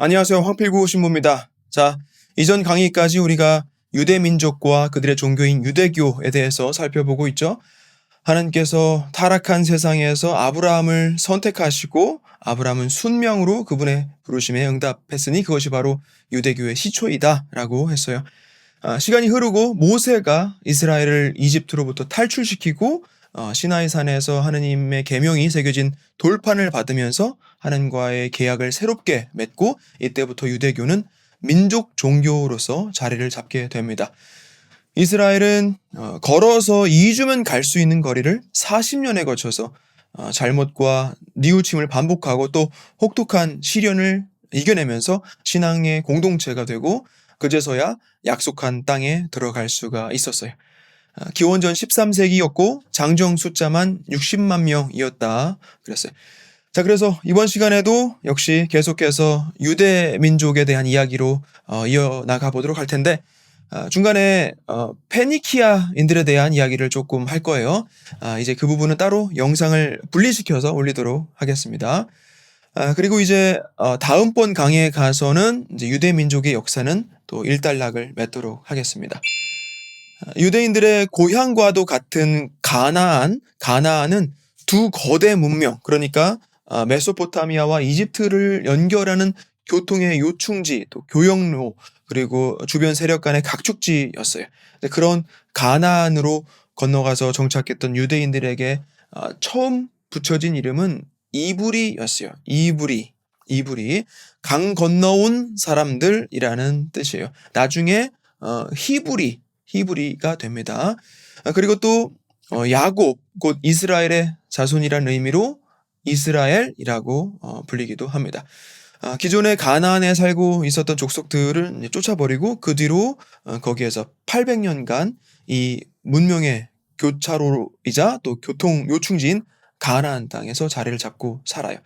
안녕하세요. 황필구 신부입니다. 자, 이전 강의까지 우리가 유대 민족과 그들의 종교인 유대교에 대해서 살펴보고 있죠. 하나님께서 타락한 세상에서 아브라함을 선택하시고 아브라함은 순명으로 그분의 부르심에 응답했으니 그것이 바로 유대교의 시초이다라고 했어요. 시간이 흐르고 모세가 이스라엘을 이집트로부터 탈출시키고 시나이 산에서 하느님의 계명이 새겨진 돌판을 받으면서 하나님과의 계약을 새롭게 맺고 이때부터 유대교는 민족 종교로서 자리를 잡게 됩니다. 이스라엘은 걸어서 2주면 갈 수 있는 거리를 40년에 거쳐서 잘못과 뉘우침을 반복하고 또 혹독한 시련을 이겨내면서 신앙의 공동체가 되고 그제서야 약속한 땅에 들어갈 수가 있었어요. 기원전 13세기였고 장정 숫자만 60만 명이었다 그랬어요. 자, 그래서 이번 시간에도 역시 계속해서 유대 민족에 대한 이야기로 이어나가 보도록 할 텐데 중간에 페니키아인들에 대한 이야기를 조금 할 거예요. 이제 그 부분은 따로 영상을 분리시켜서 올리도록 하겠습니다. 그리고 이제 다음번 강의에 가서는 이제 유대 민족의 역사는 또 일단락을 맺도록 하겠습니다. 유대인들의 고향과도 같은 가나안은 두 거대 문명, 그러니까 메소포타미아와 이집트를 연결하는 교통의 요충지, 또 교역로, 그리고 주변 세력 간의 각축지였어요. 그런 가나안으로 건너가서 정착했던 유대인들에게 처음 붙여진 이름은 이브리였어요. 이브리. 강 건너온 사람들이라는 뜻이에요. 나중에 히브리가 됩니다. 그리고 또 야곱, 곧 이스라엘의 자손이라는 의미로 이스라엘이라고 불리기도 합니다. 기존에 가나안에 살고 있었던 족속들을 쫓아버리고 그 뒤로 거기에서 800년간 이 문명의 교차로이자 또 교통 요충지인 가나안 땅에서 자리를 잡고 살아요.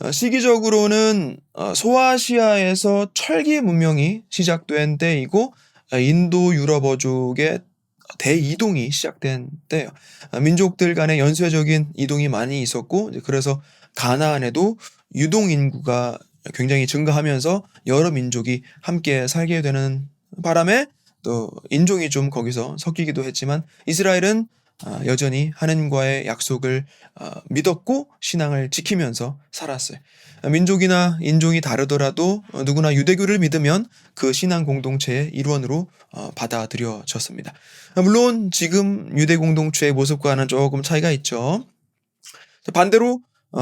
시기적으로는 소아시아에서 철기 문명이 시작된 때이고 인도 유럽어족의 대이동이 시작된 때예요. 민족들 간의 연쇄적인 이동이 많이 있었고 그래서 가나안에도 유동 인구가 굉장히 증가하면서 여러 민족이 함께 살게 되는 바람에 또 인종이 좀 거기서 섞이기도 했지만 이스라엘은 여전히 하나님과의 약속을 믿었고 신앙을 지키면서 살았어요. 민족이나 인종이 다르더라도 누구나 유대교를 믿으면 그 신앙 공동체의 일원으로 받아들여졌습니다. 물론 지금 유대 공동체의 모습과는 조금 차이가 있죠. 반대로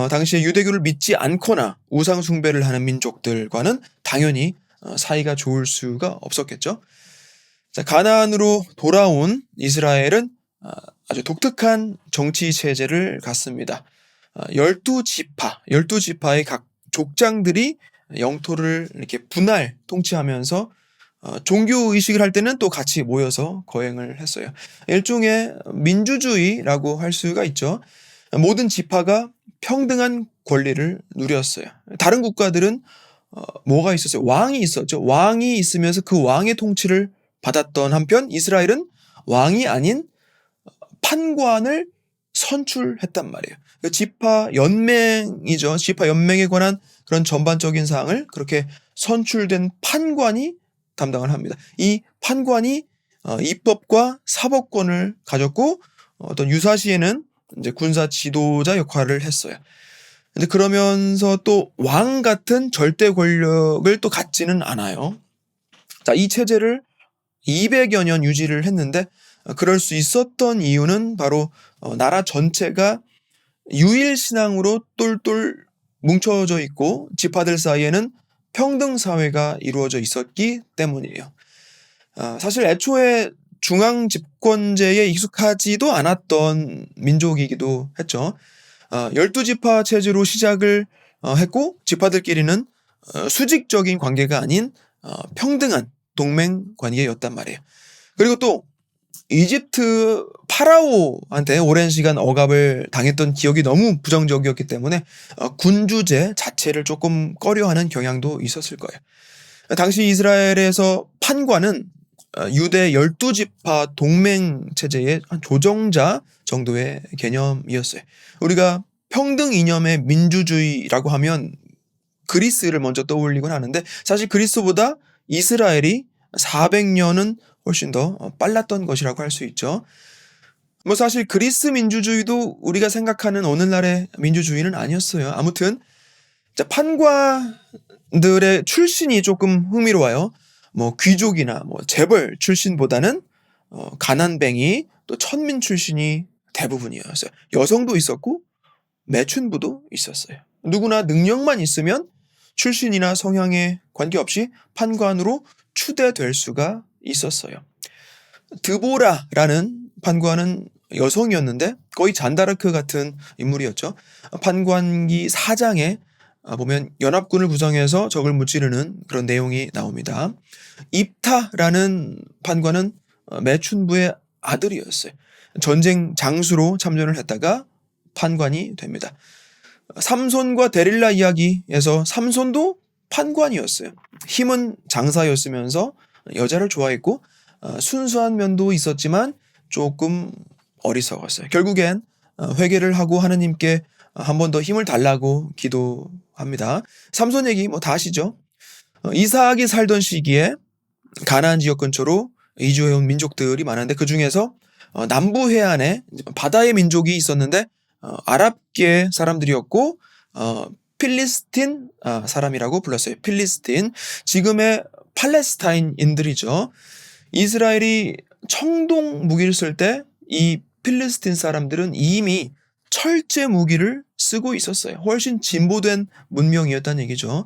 당시에 유대교를 믿지 않거나 우상 숭배를 하는 민족들과는 당연히 사이가 좋을 수가 없었겠죠. 자, 가나안으로 돌아온 이스라엘은 아주 독특한 정치 체제를 갖습니다. 12지파의 각 족장들이 영토를 이렇게 분할 통치하면서 종교 의식을 할 때는 또 같이 모여서 거행을 했어요. 일종의 민주주의라고 할 수가 있죠. 모든 지파가 평등한 권리를 누렸어요. 다른 국가들은 뭐가 있었어요? 왕이 있었죠. 왕이 있으면서 그 왕의 통치를 받았던 한편 이스라엘은 왕이 아닌 판관을 선출했단 말이에요. 지파 연맹이죠. 지파 연맹에 관한 그런 전반적인 사항을 그렇게 선출된 판관이 담당을 합니다. 이 판관이 입법과 사법권을 가졌고 어떤 유사시에는 이제 군사 지도자 역할을 했어요. 근데 그러면서 또 왕 같은 절대 권력을 또 갖지는 않아요. 자, 이 체제를 200여 년 유지를 했는데 그럴 수 있었던 이유는 바로 나라 전체가 유일 신앙으로 똘똘 뭉쳐져 있고 지파들 사이에는 평등 사회가 이루어져 있었기 때문이에요. 사실 애초에 중앙 집권제에 익숙하지도 않았던 민족이기도 했죠. 12지파 체제로 시작을 했고 지파들끼리는 수직적인 관계가 아닌 평등한 동맹 관계였단 말이에요. 그리고 또 이집트 파라오한테 오랜 시간 억압을 당했던 기억이 너무 부정적이었기 때문에 군주제 자체를 조금 꺼려하는 경향도 있었을 거예요. 당시 이스라엘에서 판관은 유대 12지파 동맹 체제의 조정자 정도의 개념이었어요. 우리가 평등 이념의 민주주의라고 하면 그리스를 먼저 떠올리곤 하는데 사실 그리스보다 이스라엘이 400년은 훨씬 더 빨랐던 것이라고 할 수 있죠. 뭐 사실 그리스 민주주의도 우리가 생각하는 오늘날의 민주주의는 아니었어요. 아무튼 자, 판관들의 출신이 조금 흥미로워요. 뭐 귀족이나 뭐 재벌 출신보다는 가난뱅이 또 천민 출신이 대부분이었어요. 여성도 있었고 매춘부도 있었어요. 누구나 능력만 있으면 출신이나 성향에 관계없이 판관으로 추대될 수가 있었어요. 드보라라는 판관은 여성이었는데 거의 잔다르크 같은 인물이었죠. 판관기 4장에 보면 연합군을 구성해서 적을 무찌르는 그런 내용이 나옵니다. 입타라는 판관은 매춘부의 아들이었어요. 전쟁 장수로 참전을 했다가 판관이 됩니다. 삼손과 데릴라 이야기에서 삼손도 판관이었어요. 힘은 장사였으면서 여자를 좋아했고 순수한 면도 있었지만 조금 어리석었어요. 결국엔 회개를 하고 하느님께 한 번 더 힘을 달라고 기도합니다. 삼손 얘기 뭐 다 아시죠? 이삭이 살던 시기에 가나안 지역 근처로 이주해온 민족들이 많은데 그 중에서 남부 해안에 바다의 민족이 있었는데 아랍계 사람들이었고 필리스틴 사람이라고 불렀어요. 필리스틴, 지금의 팔레스타인인들이죠. 이스라엘이 청동 무기를 쓸 때 이 필리스틴 사람들은 이미 철제 무기를 쓰고 있었어요. 훨씬 진보된 문명이었다는 얘기죠.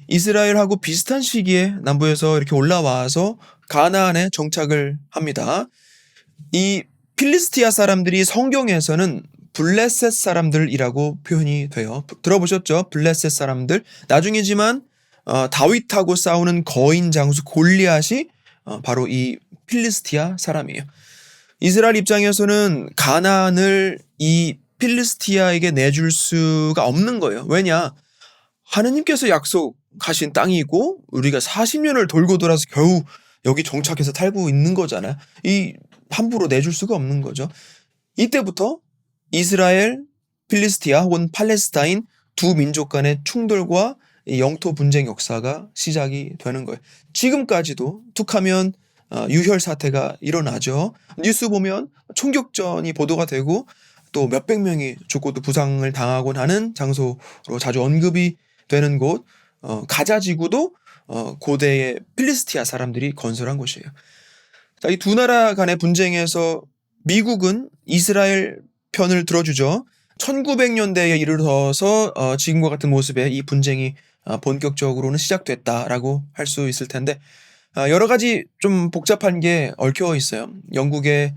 이스라엘하고 비슷한 시기에 남부에서 이렇게 올라와서 가나안에 정착을 합니다. 이 필리스티아 사람들이 성경에서는 블레셋 사람들이라고 표현이 돼요. 들어보셨죠? 블레셋 사람들. 나중이지만 다윗하고 싸우는 거인 장수 골리앗이 바로 이 필리스티아 사람이에요. 이스라엘 입장에서는 가나안을 이 필리스티아에게 내줄 수가 없는 거예요. 왜냐? 하느님께서 약속하신 땅이고 우리가 40년을 돌고 돌아서 겨우 여기 정착해서 살고 있는 거잖아요. 이 함부로 내줄 수가 없는 거죠. 이때부터 이스라엘, 필리스티아 혹은 팔레스타인 두 민족 간의 충돌과 영토 분쟁 역사가 시작이 되는 거예요. 지금까지도 툭하면 유혈 사태가 일어나죠. 뉴스 보면 총격전이 보도가 되고 또 몇백 명이 죽고 또 부상을 당하곤 하는 장소로 자주 언급이 되는 곳, 가자 지구도 고대의 필리스티아 사람들이 건설한 곳이에요. 이 두 나라 간의 분쟁에서 미국은 이스라엘 편을 들어주죠. 1900년대에 이르러서 지금과 같은 모습의 이 분쟁이 본격적으로는 시작됐다라고 할 수 있을 텐데 여러 가지 좀 복잡한 게 얽혀 있어요. 영국의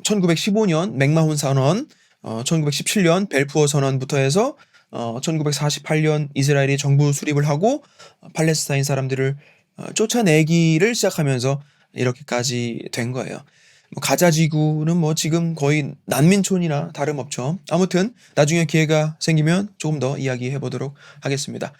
1915년 맥마훈 선언, 1917년 벨푸어 선언부터 해서 1948년 이스라엘이 정부 수립을 하고 팔레스타인 사람들을 쫓아내기를 시작하면서 이렇게까지 된 거예요. 가자 지구는 뭐 지금 거의 난민촌이나 다름없죠. 아무튼 나중에 기회가 생기면 조금 더 이야기해 보도록 하겠습니다.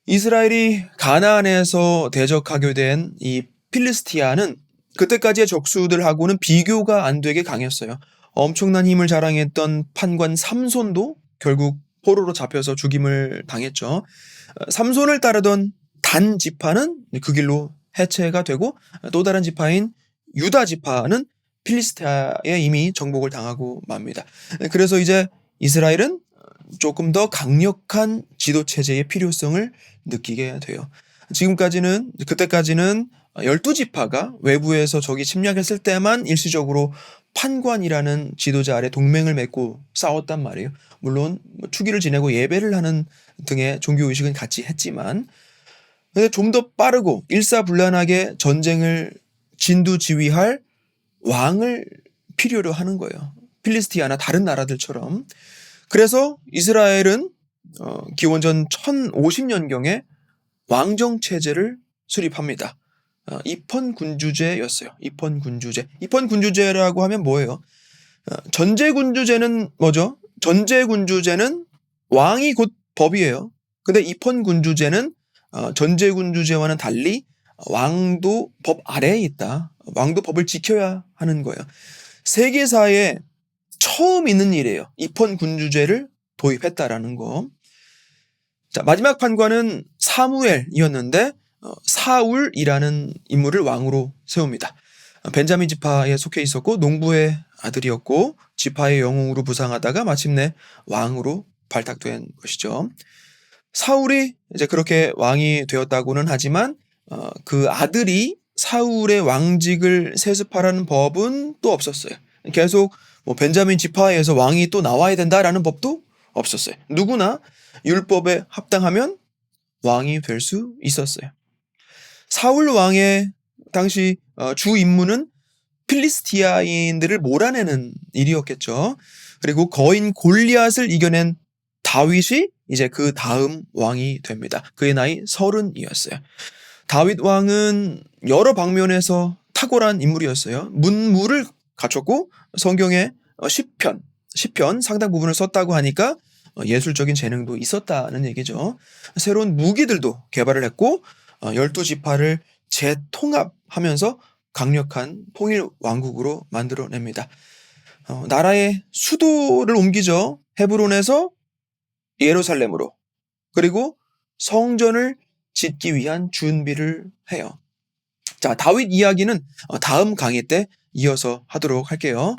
이스라엘이 가나안에서 대적하게 된 이 필리스티아는 그때까지의 적수들하고는 비교가 안 되게 강했어요. 엄청난 힘을 자랑했던 판관 삼손도 결국 포로로 잡혀서 죽임을 당했죠. 삼손을 따르던 단 지파는 그 길로 해체가 되고 또 다른 지파인 유다 지파는 필리스티아에 이미 정복을 당하고 맙니다. 그래서 이제 이스라엘은 조금 더 강력한 지도 체제의 필요성을 느끼게 돼요. 그때까지는 12지파가 외부에서 적이 침략했을 때만 일시적으로 판관이라는 지도자 아래 동맹을 맺고 싸웠단 말이에요. 물론 투기를 지내고 예배를 하는 등의 종교의식은 같이 했지만 근데 좀 더 빠르고 일사불란하게 전쟁을 진두지휘할 왕을 필요로 하는 거예요. 필리스티아나 다른 나라들처럼. 그래서 이스라엘은 기원전 1050년경에 왕정체제를 수립합니다. 입헌군주제였어요. 입헌군주제. 입헌군주제라고 하면 뭐예요? 전제군주제는 뭐죠? 전제군주제는 왕이 곧 법이에요. 근데 입헌군주제는 전제군주제와는 달리 왕도 법 아래에 있다. 왕도 법을 지켜야 하는 거예요. 세계사에 처음 있는 일이에요. 입헌군주제를 도입했다라는 거. 자, 마지막 판관은 사무엘이었는데 사울이라는 인물을 왕으로 세웁니다. 벤자민 지파에 속해 있었고 농부의 아들이었고 지파의 영웅으로 부상하다가 마침내 왕으로 발탁된 것이죠. 사울이 이제 그렇게 왕이 되었다고는 하지만 그 아들이 사울의 왕직을 세습하라는 법은 또 없었어요. 계속 뭐 벤자민 지파에서 왕이 또 나와야 된다라는 법도 없었어요. 누구나 율법에 합당하면 왕이 될 수 있었어요. 사울 왕의 당시 주 임무는 필리스티아인들을 몰아내는 일이었겠죠. 그리고 거인 골리앗을 이겨낸 다윗이 이제 그 다음 왕이 됩니다. 그의 나이 30이었어요. 다윗 왕은 여러 방면에서 탁월한 인물이었어요. 문무를 갖췄고 성경에 시편 상당 부분을 썼다고 하니까 예술적인 재능도 있었다는 얘기죠. 새로운 무기들도 개발을 했고 12지파를 재통합하면서 강력한 통일 왕국으로 만들어냅니다. 나라의 수도를 옮기죠. 헤브론에서 예루살렘으로. 그리고 성전을 짓기 위한 준비를 해요. 자, 다윗 이야기는 다음 강의 때 이어서 하도록 할게요.